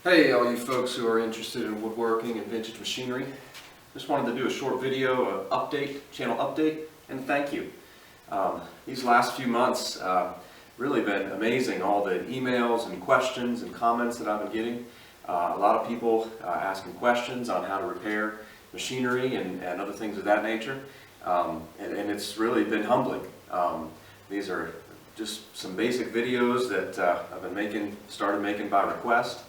Hey, all you folks who are interested in woodworking and vintage machinery. Just wanted to do a short video channel update, and thank you. These last few months really been amazing, all the emails and questions and comments that I've been getting. A lot of people asking questions on how to repair machinery and other things of that nature, and it's really been humbling. These are just some basic videos that I've been started making by request.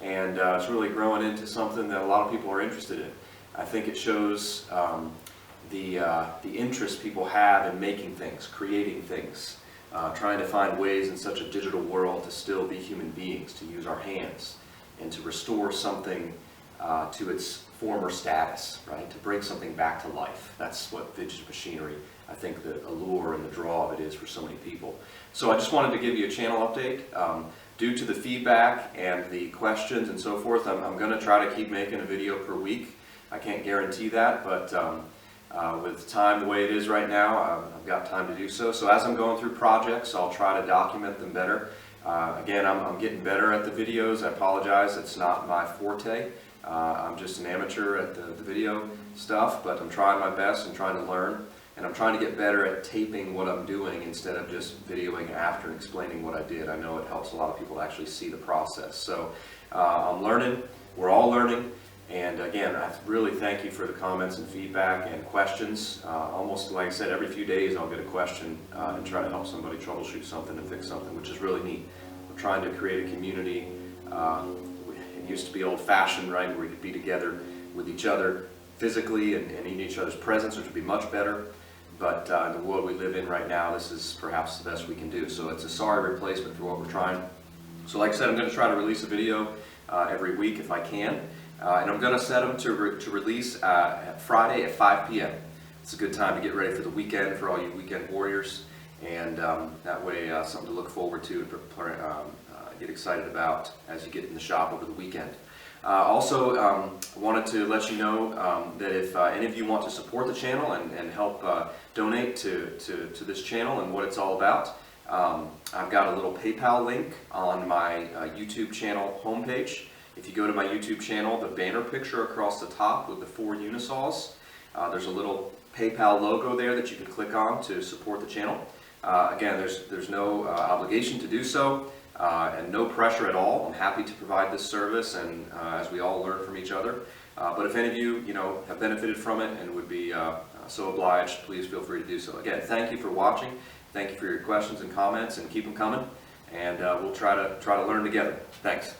And it's really growing into something that a lot of people are interested in. I think it shows the interest people have in making things, creating things, trying to find ways in such a digital world to still be human beings, to use our hands, and to restore something to its former status, right? To bring something back to life. That's what vintage machinery, I think the allure and the draw of it is for so many people. So I just wanted to give you a channel update. Due to the feedback and the questions and so forth, I'm going to try to keep making a video per week. I can't guarantee that, but with time the way it is right now, I've got time to do so. So as I'm going through projects, I'll try to document them better. Again, I'm getting better at the videos. I apologize, it's not my forte. I'm just an amateur at the video stuff, but I'm trying my best and trying to learn. And I'm trying to get better at taping what I'm doing instead of just videoing after and explaining what I did. I know it helps a lot of people to actually see the process. So I'm learning, we're all learning, and again, I really thank you for the comments and feedback and questions. Almost like I said, every few days I'll get a question and try to help somebody troubleshoot something and fix something, which is really neat. We're trying to create a community. It used to be old-fashioned, right, where we could be together with each other physically and in each other's presence, which would be much better. But in the world we live in right now, this is perhaps the best we can do. So it's a sorry replacement for what we're trying. So like I said, I'm going to try to release a video every week if I can. And I'm going to set them to release Friday at 5 p.m. It's a good time to get ready for the weekend for all you weekend warriors. And that way something to look forward to and get excited about as you get in the shop over the weekend. Also, wanted to let you know that if any of you want to support the channel and help donate to this channel and what it's all about, I've got a little PayPal link on my YouTube channel homepage. If you go to my YouTube channel, the banner picture across the top with the 4 Unisaws, there's a little PayPal logo there that you can click on to support the channel. Again, there's no obligation to do so. And no pressure at all. I'm happy to provide this service, and as we all learn from each other. But if any of you, have benefited from it and would be so obliged, please feel free to do so. Again, thank you for watching. Thank you for your questions and comments, and keep them coming. And we'll try to learn together. Thanks.